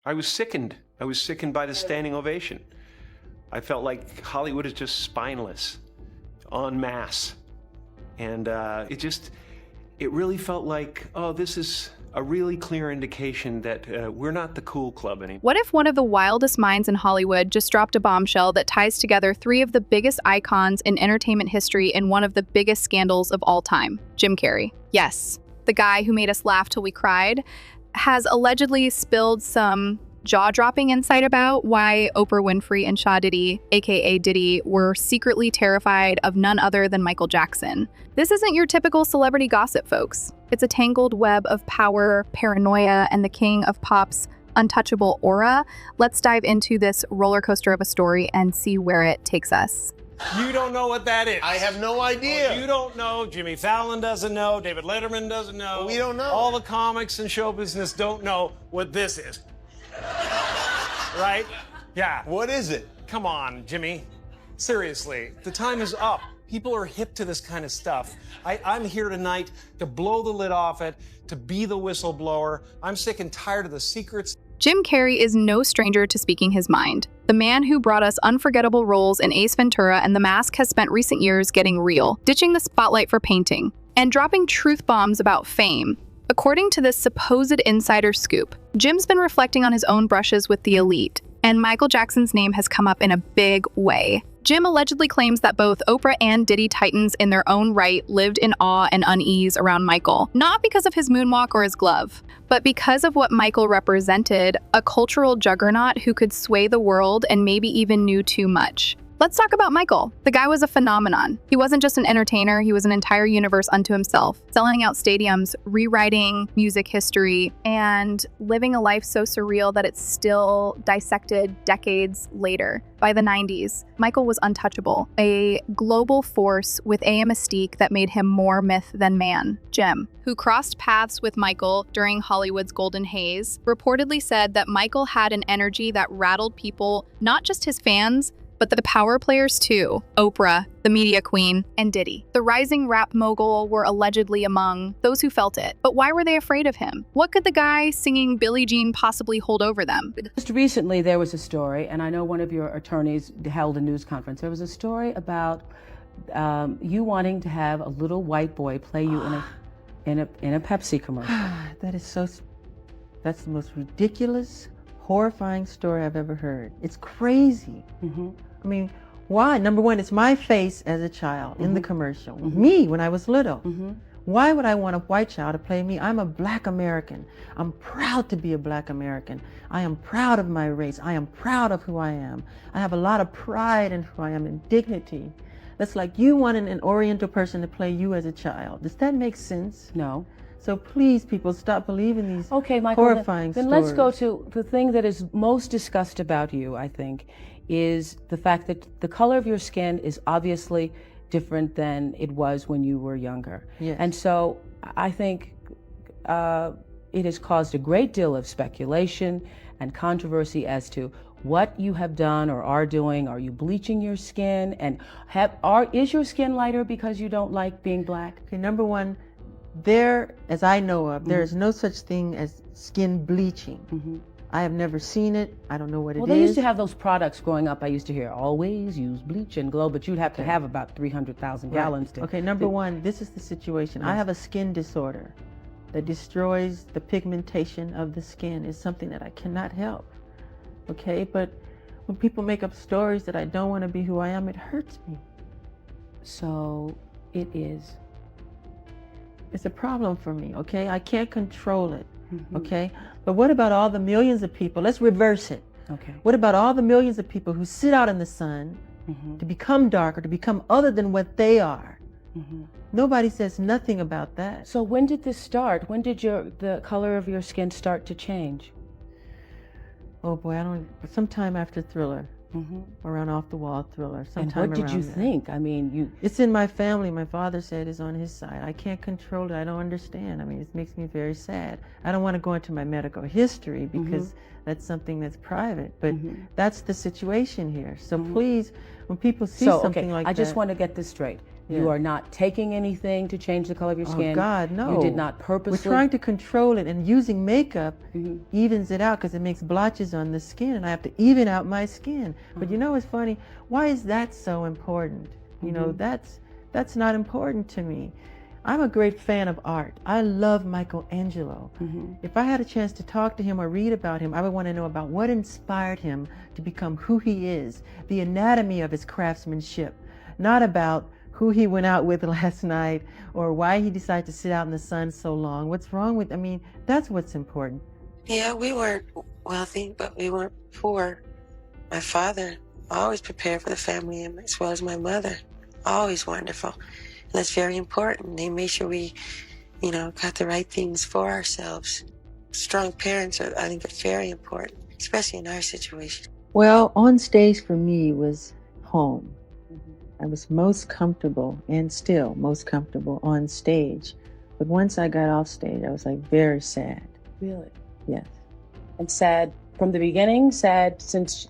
I was sickened. I was sickened by the standing ovation. I felt like Hollywood is just spineless, en masse. And it really felt like, oh, this is a really clear indication that we're not the cool club anymore. What if one of the wildest minds in Hollywood just dropped a bombshell that ties together three of the biggest icons in entertainment history in one of the biggest scandals of all time? Jim Carrey. Yes, the guy who made us laugh till we cried has allegedly spilled some jaw-dropping insight about why Oprah Winfrey and Shaw Diddy, aka Diddy, were secretly terrified of none other than Michael Jackson. This isn't your typical celebrity gossip, folks. It's a tangled web of power, paranoia, and the king of pop's untouchable aura. Let's dive into this roller coaster of a story and see where it takes us. You don't know what that is. I have no idea. Oh, you don't know. Jimmy Fallon doesn't know. David Letterman doesn't know. We don't know. All the comics and show business don't know what this is. Right? Yeah. What is it? Come on, Jimmy. Seriously, the time is up. People are hip to this kind of stuff. I'm here tonight to blow the lid off it, to be the whistleblower. I'm sick and tired of the secrets. Jim Carrey is no stranger to speaking his mind. The man who brought us unforgettable roles in Ace Ventura and The Mask has spent recent years getting real, ditching the spotlight for painting, and dropping truth bombs about fame. According to this supposed insider scoop, Jim's been reflecting on his own brushes with the elite, and Michael Jackson's name has come up in a big way. Jim allegedly claims that both Oprah and Diddy titans in their own right lived in awe and unease around Michael, not because of his moonwalk or his glove, but because of what Michael represented, a cultural juggernaut who could sway the world and maybe even knew too much. Let's talk about Michael. The guy was a phenomenon. He wasn't just an entertainer, he was an entire universe unto himself, selling out stadiums, rewriting music history, and living a life so surreal that it's still dissected decades later. By the 90s, Michael was untouchable, a global force with a mystique that made him more myth than man. Jim, who crossed paths with Michael during Hollywood's golden haze, reportedly said that Michael had an energy that rattled people, not just his fans, but the power players too. Oprah, the media queen, and Diddy. The rising rap mogul were allegedly among those who felt it. But why were they afraid of him? What could the guy singing Billie Jean possibly hold over them? Just recently there was a story, and I know one of your attorneys held a news conference. There was a story about you wanting to have a little white boy play you in a Pepsi commercial. That's the most ridiculous, horrifying story I've ever heard. It's crazy. Mm-hmm. I mean, why? Number one, it's my face as a child in the commercial. Mm-hmm. Me when I was little. Mm-hmm. Why would I want a white child to play me? I'm a Black American. I'm proud to be a Black American. I am proud of my race. I am proud of who I am. I have a lot of pride in who I am and dignity. That's like you wanting an Oriental person to play you as a child. Does that make sense? No. So please, people, stop believing these Michael, horrifying then stories. let's go to the thing that is most discussed about you, I think, is the fact that the color of your skin is obviously different than it was when you were younger. Yes. And so I think it has caused a great deal of speculation and controversy as to what you have done or are doing. Are you bleaching your skin? And is your skin lighter because you don't like being black? Okay, number one, as I know of, there is no such thing as skin bleaching. Mm-hmm. I have never seen it. I don't know what it is. Well, they used to have those products growing up. I used to hear, always use bleach and glow, but you'd have to have about 300,000 gallons to... Okay, number one, this is the situation. Yes. I have a skin disorder that destroys the pigmentation of the skin. It's something that I cannot help. Okay, but when people make up stories that I don't want to be who I am, it hurts me. So it is. It's a problem for me, okay? I can't control it, Mm-hmm. okay? But what about all the millions of people? Let's reverse it. Okay. What about all the millions of people who sit out in the sun Mm-hmm. to become darker, to become other than what they are? Mm-hmm. Nobody says nothing about that. So when did this start? When did the color of your skin start to change? Oh boy, sometime after Thriller, Mm-hmm. around Off the Wall Thriller. And Sometime what did you around there. think? I mean, It's in my family. My father said it's on his side. I can't control it. I don't understand. I mean, it makes me very sad. I don't want to go into my medical history because that's something that's private, but that's the situation here. So please, when people see something like that. I just want to get this straight. You Yeah. are not taking anything to change the color of your skin. Oh God, no. You did not purposely. We're trying to control it, and using makeup evens it out because it makes blotches on the skin, and I have to even out my skin. But you know what's funny? Why is that so important? You know, that's not important to me. I'm a great fan of art. I love Michelangelo. If I had a chance to talk to him or read about him, I would want to know about what inspired him to become who he is, the anatomy of his craftsmanship, not about who he went out with last night or why he decided to sit out in the sun so long. What's wrong with, I mean, that's what's important. Yeah, we weren't wealthy, but we weren't poor. My father always prepared for the family, as well as my mother. Always wonderful. And that's very important. They made sure we, got the right things for ourselves. Strong parents are, I think, are very important, especially in our situation. Well, on stage for me was home. I was most comfortable and still most comfortable on stage. But once I got off stage, I was like very sad. Really? Yes. And sad from the beginning? Sad since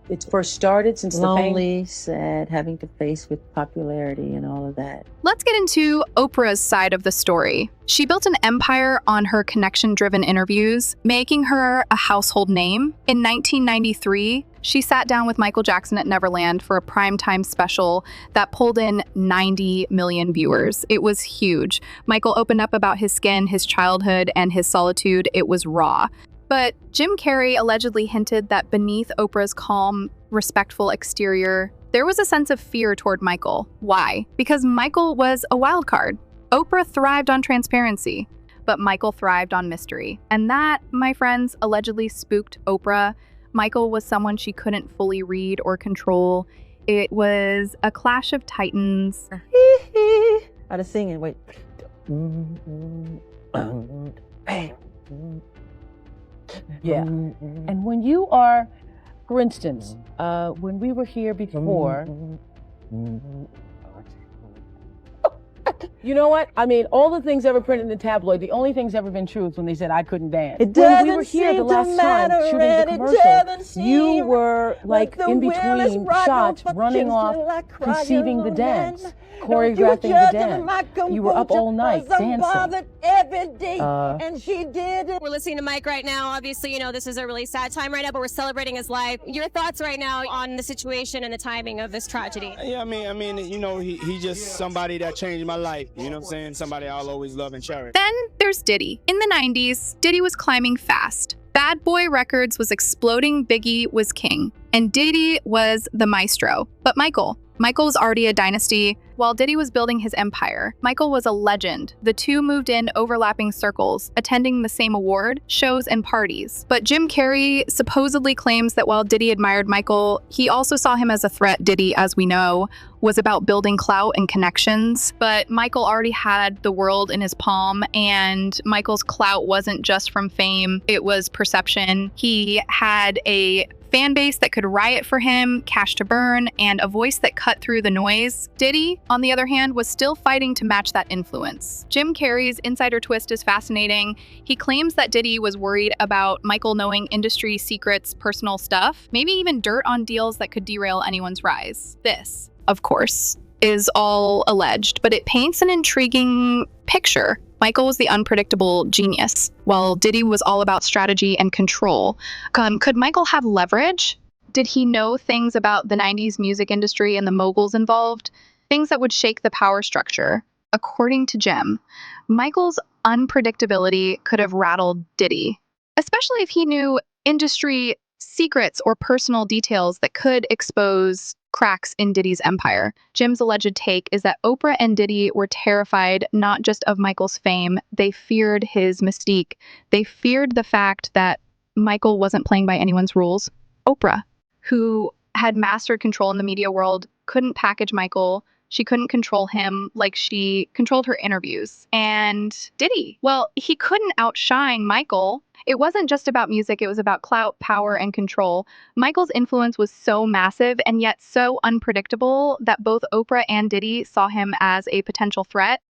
it first started, since the fame? Lonely, sad, having to face with popularity and all of that. Let's get into Oprah's side of the story. She built an empire on her connection-driven interviews, making her a household name. In 1993, she sat down with Michael Jackson at Neverland for a primetime special that pulled in 90 million viewers. It was huge. Michael opened up about his skin, his childhood, and his solitude. It was raw. But Jim Carrey allegedly hinted that beneath Oprah's calm, respectful exterior, there was a sense of fear toward Michael. Why? Because Michael was a wild card. Oprah thrived on transparency, but Michael thrived on mystery. And that, my friends, allegedly spooked Oprah. Michael was someone she couldn't fully read or control. It was a clash of titans. Out of singing, wait. Yeah. And when you are, for instance, when we were here before, you know what? I mean, all the things ever printed in the tabloid, the only thing's ever been true is when they said I couldn't dance. It When we were doesn't here the seem to last time matter, shooting and the it commercial, doesn't you seem were like the in wheel is between right shots, on running off, fucking like conceiving the crying dance, men. choreographing the Don't dance. my You were up all night composure 'cause I'm dancing. bothered every day, and she did it. We're listening to Mike right now. Obviously, this is a really sad time right now, but we're celebrating his life. Your thoughts right now on the situation and the timing of this tragedy? Yeah, I mean, he just somebody that changed my life. You know what I'm saying? Somebody I'll always love and cherish. Then there's Diddy. In the 90s, Diddy was climbing fast. Bad Boy Records was exploding, Biggie was king, and Diddy was the maestro. But Michael was already a dynasty. While Diddy was building his empire, Michael was a legend. The two moved in overlapping circles, attending the same award, shows, and parties. But Jim Carrey supposedly claims that while Diddy admired Michael, he also saw him as a threat. Diddy, as we know, was about building clout and connections. But Michael already had the world in his palm, and Michael's clout wasn't just from fame, it was perception. He had a fan base that could riot for him, cash to burn, and a voice that cut through the noise. Diddy, on the other hand, was still fighting to match that influence. Jim Carrey's insider twist is fascinating. He claims that Diddy was worried about Michael knowing industry secrets, personal stuff, maybe even dirt on deals that could derail anyone's rise. This, of course, is all alleged, but it paints an intriguing picture. Michael was the unpredictable genius, while Diddy was all about strategy and control. Could Michael have leverage? Did he know things about the 90s music industry and the moguls involved? Things that would shake the power structure. According to Jim, Michael's unpredictability could have rattled Diddy, especially if he knew industry secrets or personal details that could expose cracks in Diddy's empire. Jim's alleged take is that Oprah and Diddy were terrified not just of Michael's fame, they feared his mystique. They feared the fact that Michael wasn't playing by anyone's rules. Oprah, who had mastered control in the media world, couldn't package Michael. She couldn't control him like she controlled her interviews. And Diddy, well, he couldn't outshine Michael. It wasn't just about music, it was about clout, power, and control. Michael's influence was so massive and yet so unpredictable that both Oprah and Diddy saw him as a potential threat.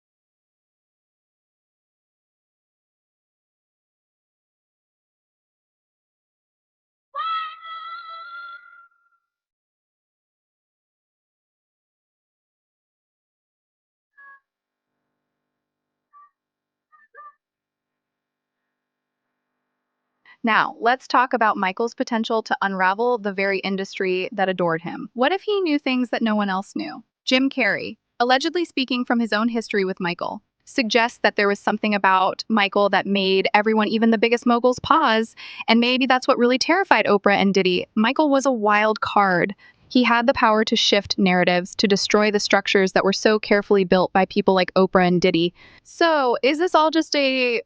Now, let's talk about Michael's potential to unravel the very industry that adored him. What if he knew things that no one else knew? Jim Carrey, allegedly speaking from his own history with Michael, suggests that there was something about Michael that made everyone, even the biggest moguls, pause, and maybe that's what really terrified Oprah and Diddy. Michael was a wild card. He had the power to shift narratives, to destroy the structures that were so carefully built by people like Oprah and Diddy. So, is this all just a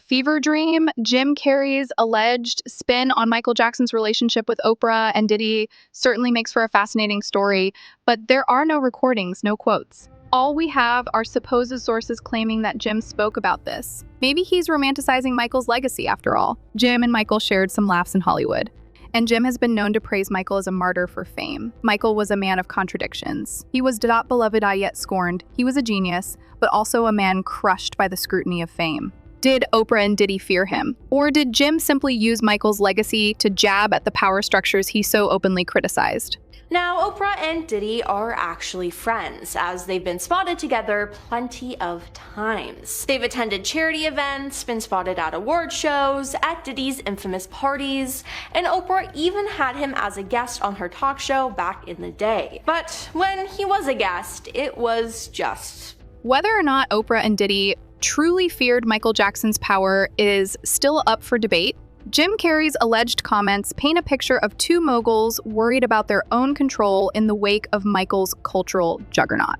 fever dream? Jim Carrey's alleged spin on Michael Jackson's relationship with Oprah and Diddy certainly makes for a fascinating story, but there are no recordings, no quotes. All we have are supposed sources claiming that Jim spoke about this. Maybe he's romanticizing Michael's legacy after all. Jim and Michael shared some laughs in Hollywood. And Jim has been known to praise Michael as a martyr for fame. Michael was a man of contradictions. He was not beloved yet scorned. He was a genius, but also a man crushed by the scrutiny of fame. Did Oprah and Diddy fear him? Or did Jim simply use Michael's legacy to jab at the power structures he so openly criticized? Now, Oprah and Diddy are actually friends, as they've been spotted together plenty of times. They've attended charity events, been spotted at award shows, at Diddy's infamous parties, and Oprah even had him as a guest on her talk show back in the day. But when he was a guest, it was just... Whether or not Oprah and Diddy truly feared Michael Jackson's power is still up for debate. Jim Carrey's alleged comments paint a picture of two moguls worried about their own control in the wake of Michael's cultural juggernaut.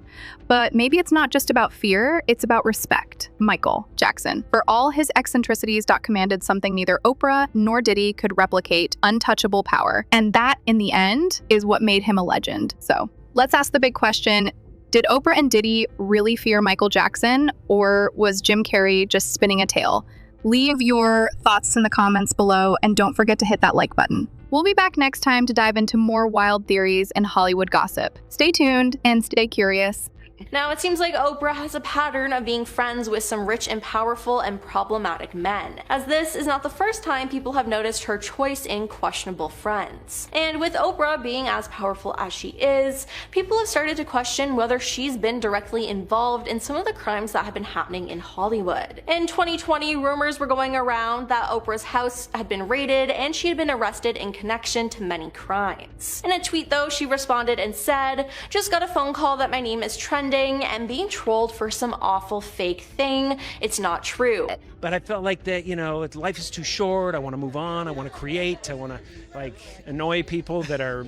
But maybe it's not just about fear, it's about respect. Michael Jackson, for all his eccentricities, commanded something neither Oprah nor Diddy could replicate: untouchable power. And that, in the end, is what made him a legend. So let's ask the big question. Did Oprah and Diddy really fear Michael Jackson, or was Jim Carrey just spinning a tale? Leave your thoughts in the comments below, and don't forget to hit that like button. We'll be back next time to dive into more wild theories and Hollywood gossip. Stay tuned and stay curious. Now, it seems like Oprah has a pattern of being friends with some rich and powerful and problematic men, as this is not the first time people have noticed her choice in questionable friends. And with Oprah being as powerful as she is, people have started to question whether she's been directly involved in some of the crimes that have been happening in Hollywood. In 2020, rumors were going around that Oprah's house had been raided and she had been arrested in connection to many crimes. In a tweet though, she responded and said, "Just got a phone call that my name is trending and being trolled for some awful fake thing. It's not true." But I felt like that, life is too short. I want to move on. I want to create. I want to annoy people that are,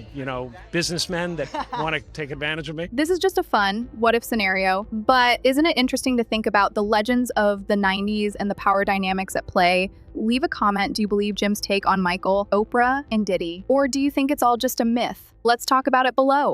businessmen that want to take advantage of me. This is just a fun what-if scenario, but isn't it interesting to think about the legends of the 90s and the power dynamics at play? Leave a comment. Do you believe Jim's take on Michael, Oprah, and Diddy? Or do you think it's all just a myth? Let's talk about it below.